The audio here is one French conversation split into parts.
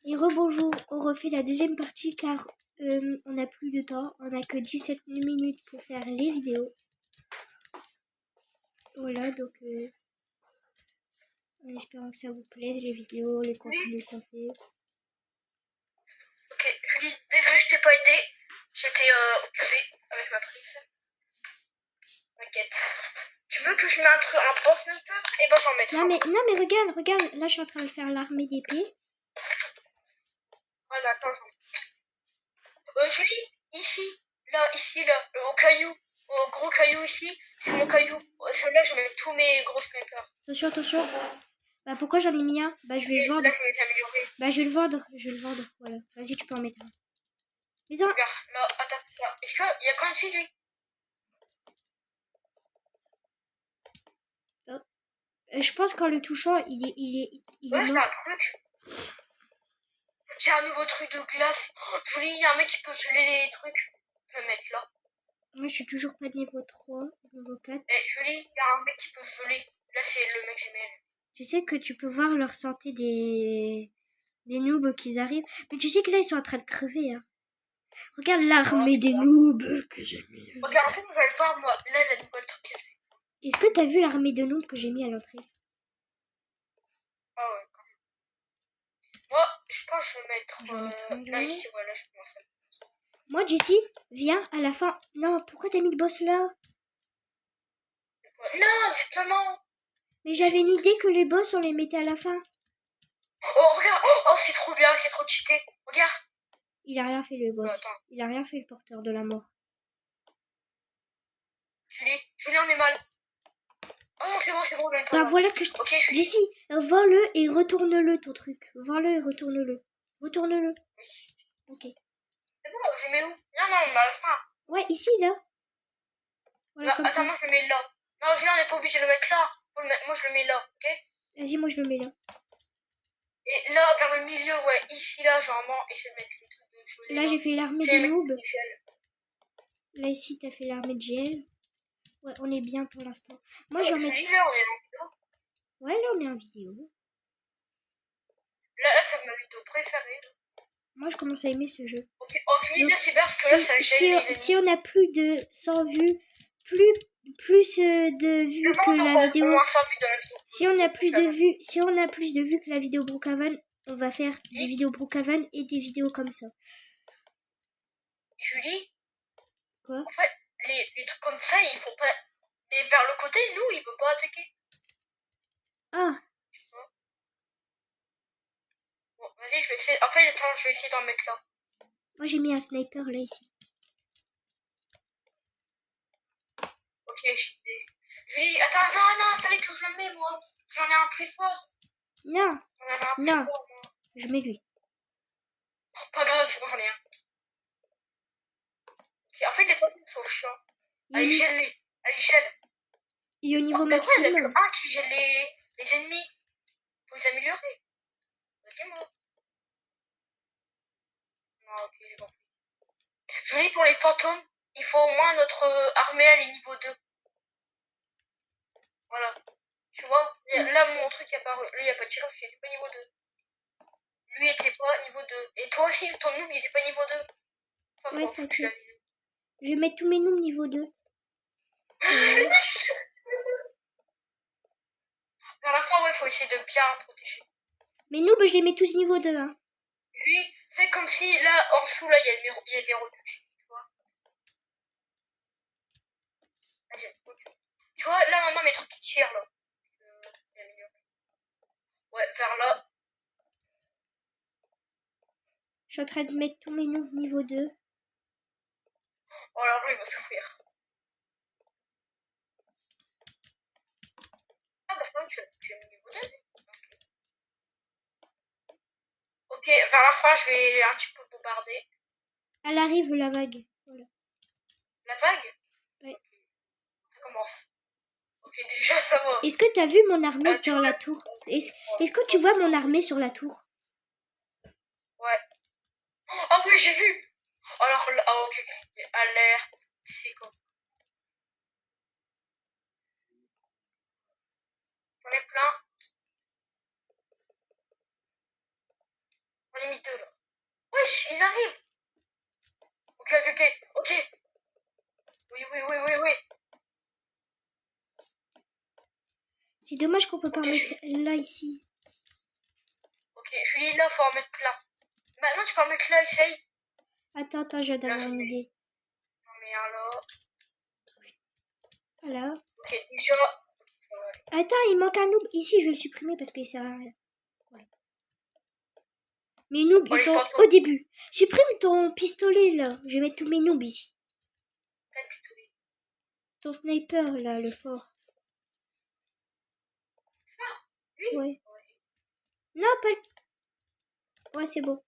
Et rebonjour, on refait la deuxième partie car on n'a plus de temps. On n'a que 17 minutes pour faire les vidéos. Voilà, donc en espérant que ça vous plaise, les vidéos, les contenus qu'on fait. Ok, Julie, désolé, je t'ai pas aidé. J'étais occupée avec ma prise. T'inquiète. Tu veux que je mette un bon sniper? Eh ben j'en mets. Non mais regarde, là je suis en train de faire l'armée d'épée. Voilà, attends, Julie, ici, là, au caillou, au gros caillou ici, c'est mon caillou. Celui-là, je mets tous mes gros snipers. Attention. Bah pourquoi j'en ai mis un? Bah je vais le vendre. Là, je vais les améliorer. Bah je vais le vendre, voilà. Vas-y, tu peux en mettre un. Mais Regarde, là, attends, là. Est-ce qu'il y a quand même lui? Je pense qu'en le touchant, il est Ouais, c'est mort. un truc. J'ai un nouveau truc de glace. Oh, Julie, il y a un mec qui peut geler les trucs. Je vais le mettre là. Moi, je suis toujours pas de niveau 3, niveau 4. Eh, Julie, il y a un mec qui peut geler. Là, c'est le mec que j'aimais. Tu sais que tu peux voir leur santé des noobs qu'ils arrivent. Mais tu sais que là, ils sont en train de crever. Hein. Regarde l'armée des noobs que j'ai mis. Regarde, en fait, vous allez voir, moi, là, la nouvelle truc qu'elle fait. Est-ce que t'as vu l'armée de noobs que j'ai mis à l'entrée? Ah ouais, quand même. Moi, je pense que je vais mettre là, ici, voilà, je commence à... Moi, Jessie, viens à la fin. Non, pourquoi t'as mis le boss là? Non, justement. Mais j'avais une idée que les boss, on les mettait à la fin. Oh, regarde. Oh, c'est trop bien, c'est trop cheaté. Regarde. Il a rien fait le boss. Attends. Il a rien fait le porteur de la mort. Julie, on est mal. Oh non, c'est bon, même pas. Bah voilà que je... Ok, Jessie, vends-le et retourne-le ton truc. Vends-le et retourne-le. Retourne-le. Ok. C'est bon, je mets où? Non, on est à la fin. Ouais, ici, là. Voilà, Là, comme attends, ça. moi je le mets là. Non, Julie, on n'est pas obligé de le mettre là. Moi je le mets là, ok? Vas-y, moi je le mets là. Et là, vers le milieu, ouais, ici, là, généralement, et je vais mettre les trucs de Julie. Là, j'ai fait l'armée des noobs. Là, ici, t'as fait l'armée de GL. Ouais, on est bien pour l'instant. Moi, j'en mets... Là, on est en vidéo. Ouais, là, on est en vidéo. Là, c'est ma vidéo préférée. Moi, je commence à aimer ce jeu. Ok, oh, Julie, là, c'est bien parce que là, ça gêne si on a plus de 100 vues, plus de vues que la vidéo. Si on a plus de vues que la vidéo Brookhaven, on va faire des vidéos Brookhaven et des vidéos comme ça. Julie? Quoi? En fait, les trucs comme ça, il faut pas... Mais vers le côté, nous, il peut pas attaquer. Ah! Bon, vas-y, je vais essayer... En fait, attends, je vais essayer d'en mettre là. Moi, j'ai mis un sniper là, ici. Ok, Julie, attends, non, fallait que je le mette, moi. J'en ai un plus fort. Non! Non! Fort, moi. Je mets lui. Oh, pas grave, c'est bon, j'en ai un. Okay, en fait, les potes sont chiants. Allez, gèle-les. Allez, gèle. Et au niveau maximum. Il y en a maximum. un qui gèle les ennemis. Faut les améliorer. Dis-moi. Non, ok, j'ai compris. Je dis pour les fantômes, il faut au moins notre armée elle est niveau 2. Voilà. Tu vois, là mon truc il n'y a pas de tireur, il était pas niveau 2. Lui était pas niveau 2. Et toi aussi, ton noob il était pas niveau 2. Enfin, Ouais, t'inquiète. Je vais mettre tous mes noobs niveau 2. Dans la fin, ouais, faut essayer de bien protéger. Mes noobs, je les mets tous niveau 2. Hein. Lui, fais comme si là, en dessous, là, il y a des reductions. Tu vois. Tu vois, là maintenant, mes trucs qui tirent là. Ouais, vers là. Je suis en train de mettre tous mes noobs niveau 2. Oh là là, il va souffrir. Ah bah c'est j'ai mis niveau 2. Ok, vers la fin, je vais un petit peu bombarder. Elle arrive, la vague. Voilà. La vague? Ouais. Okay. Ça commence. Ok, déjà ça va. Est-ce que t'as vu mon armée dans la tour? Est-ce que tu vois mon armée sur la tour? Ouais. Oh oui, j'ai vu. Alors là, oh, ok, alerte. C'est quoi? J'en ai plein. Ils arrivent. Ok. Oui. C'est dommage qu'on peut pas Ok, mettre là, ici. Ok, Julie, là, faut en mettre plein. Maintenant, tu peux en mettre là, essaye. Attends, je dois Là, avoir une idée. J'en mets un là. Voilà. Ok, déjà. Attends, il manque un noob. Ici, je vais le supprimer parce qu'il sert à rien. Voilà. Mes noobs, ils les sont fantômes. au début. Supprime ton pistolet, là. Je vais mettre tous mes noobs ici. Ton sniper, là, le fort. Ouais. Non, pas le... Ouais, c'est bon.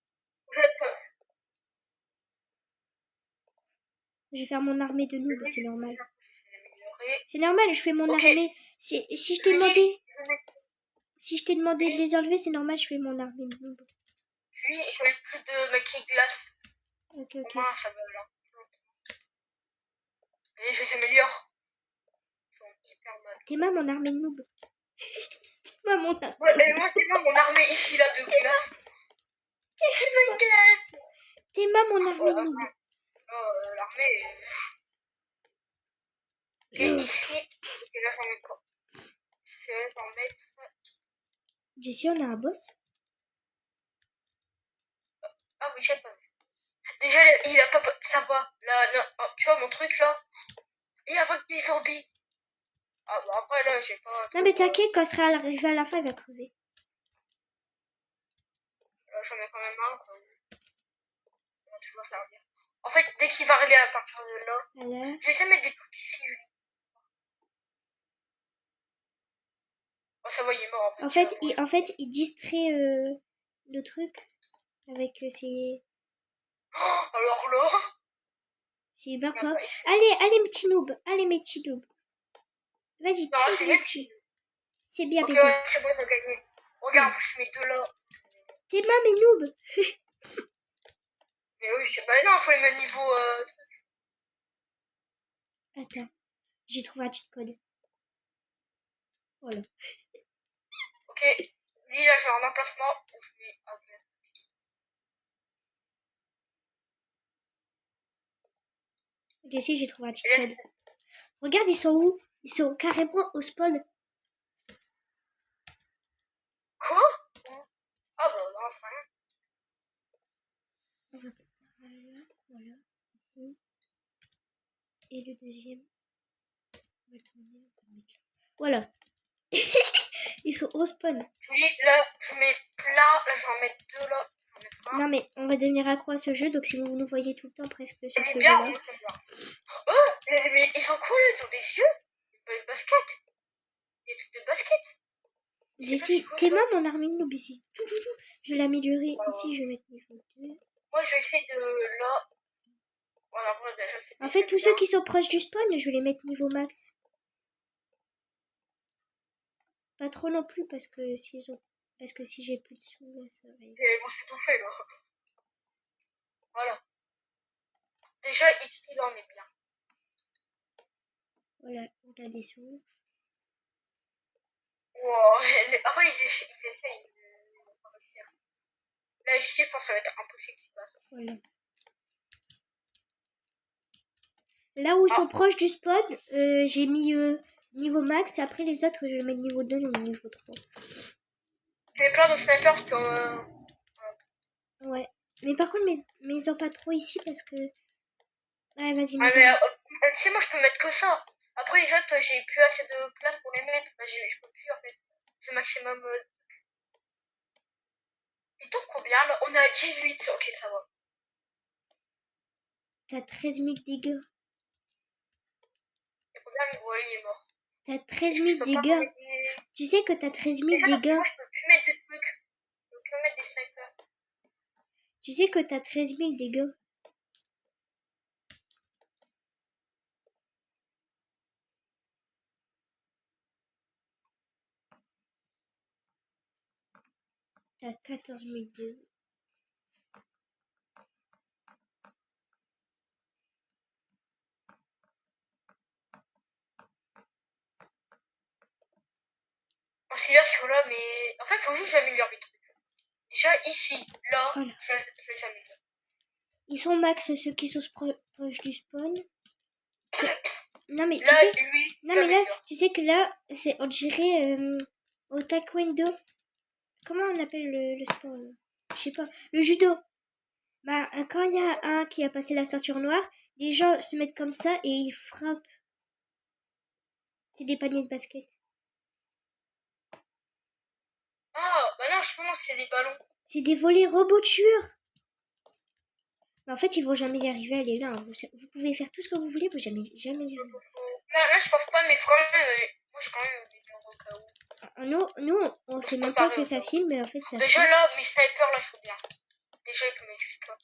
Je vais faire mon armée de noobs, c'est normal. C'est normal, je fais mon armée. Si je t'ai demandé... Si je t'ai demandé de les enlever, c'est normal, je fais mon armée de noobs. Puis, je mets plus de maquis glace. Ok. Moi, ça va là. Et je les améliore. Ils sont hyper mal. T'es ma mon armée de noobs. T'es mon armée. Ouais, moi, c'est pas mon armée ici, là, de glace. C'est ma glace. T'es ma mon armée de noobs. L'armée. Et ici, et là, j'en mets quoi? J'en mettre. Jessie, on a un boss. Ah oui, j'ai pas vu. Déjà, il a pas. Ça va. Là, non, oh, tu vois mon truc là? Il a pas des zombies. Ah bah après là, j'ai pas. Non, mais t'inquiète, quand il sera arrivé à la fin, il va crever. Là, j'en ai quand même un, quoi. Ça va toujours servir. En fait, dès qu'il va arriver à partir de là, Voilà. je vais essayer de mettre des trucs ici, lui. Oh, ça va, il est mort. En fait, il distrait le truc avec ses... Oh, alors là. C'est bien pas. Allez, mes petits noobs. Allez, mes petits noobs. Vas-y, tire dessus. C'est bien, Ok, bébé. ouais, c'est bon, t'as gagné. Regarde, je mets deux là. T'es ma mes noobs. Mais oui, je sais pas. Non, faut les mettre niveau. Attends, j'ai trouvé un cheat code. Voilà. Ok, lui là, j'ai un emplacement où je mets. Ok. Jessie, j'ai trouvé un cheat code. Regarde, ils sont où? Ils sont carrément au spawn. Quoi? Ah bah non, c'est rien. On va... Voilà, ici. Et le deuxième. On va tourner, on va le mettre là. Voilà. Ils sont au spawn. Lui, là, je mets plein. Là, je vais en mettre deux là. Non mais on va devenir accro à ce jeu, donc si vous nous voyez tout le temps presque sur ce Bien, jeu-là. Oh, mais ils sont cool, ils ont des yeux. Une basket. Des trucs de basket. Jessie, t'es ma mon armée de noob ici. Je vais l'améliorer ici, je vais mettre niveau 2. Moi, je vais essayer de là. Voilà, voilà, déjà, En fait, tous ceux qui sont proches du spawn, je vais les mettre niveau max. Pas trop non plus parce que si j'ai plus de sous, là, ça va être... Bon, c'est tout fait là. Voilà. Déjà, ici, là, on est bien. Voilà, on a des sous. Wow. Après, ils essayent. Là, ici, je pense que ça va être impossible qu'il passe. Voilà. Là où ils sont proches du spawn, j'ai mis niveau max. Après les autres, je vais mettre niveau 2 ou niveau 3. J'ai plein de snipers qui ont. Ouais. Mais par contre, mais en pas trop ici parce que... Ouais, vas-y, Ouais, mais tu sais, moi, je peux mettre que ça. Après, les autres, j'ai plus assez de place pour les mettre. Bah, je peux plus, en fait. C'est maximum. Et donc, combien là? On a 18. Ok, ça va. T'as 13 000 dégâts. Et combien le gros, il est mort? T'as 13 000 dégâts. Tu sais que t'as 13 000 dégâts. Moi, je peux plus mettre des trucs. Je peux plus mettre des snipers. Tu sais que t'as 13 000 dégâts. T'as 14 000 dégâts. On s'y va sur là, mais. En fait, faut juste que j'améliore mes trucs. Déjà, ici, là, Voilà. je les améliore. Ils sont max ceux qui sont proches du spawn. Non mais tu Là, sais, lui, non mais là, tu sais que là, c'est on dirait au taekwondo. Comment on appelle le sport là Je sais pas. Le judo. Bah quand il y a un qui a passé la ceinture noire, les gens se mettent comme ça et ils frappent. C'est des paniers de basket. Ah, bah non, je pense que c'est des ballons. C'est des volets robots tueurs. Mais en fait, ils vont jamais y arriver à aller là. Vous pouvez faire tout ce que vous voulez, vous jamais y arriver. Là, je pense pas, mais quand même, moi, j'ai quand même des numéros au cas où. Nous, on sait même pas que ça filme, mais en fait, ça Déjà filme. là, mes snipers, là, sont bien. Déjà, ils peuvent mettre juste là.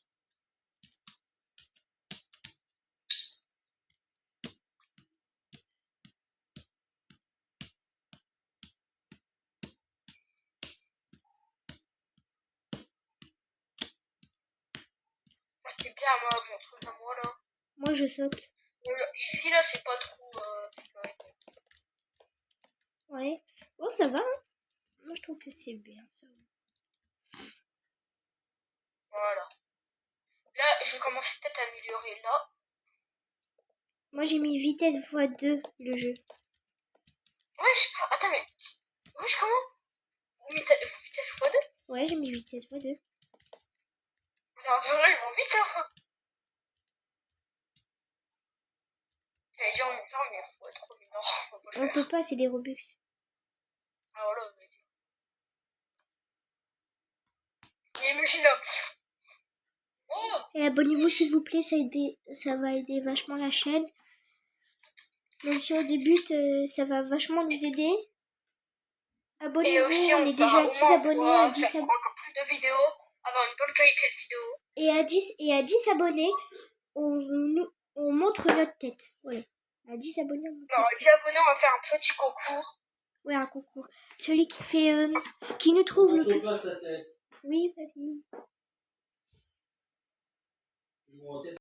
C'est bien, moi, mon truc à moi, là. Moi, je saute. Ici, là, c'est pas trop... Ouais. Bon, ça va. Hein. Moi, je trouve que c'est bien. Ça va. Voilà. Là, je commence peut-être à améliorer là. Moi, j'ai mis vitesse x2 le jeu. Wesh, attends, mais... Wesh, comment vitesse x2? Ouais, j'ai mis vitesse x2. Alors, là, ils vont vite, hein. J'allais dire, mais faut être trop non. On peut pas, c'est des Robux. Ah, voilà, mais imagine là. Oh! Et abonnez-vous s'il vous plaît, ça va aider vachement la chaîne. Même si on débute, ça va vachement nous aider. Abonnez-vous, on est déjà à 6 abonnés, à 10 abonnés. Encore plus de vidéos, avoir une bonne qualité de vidéo. Et à 10 abonnés, on montre notre tête. Voilà. À 10 abonnés, on montre Non, notre 10 abonnés, on va faire un petit concours. Ouais, un concours. Celui qui fait... qui nous trouve le plus... pas sa tête. Oui, papy.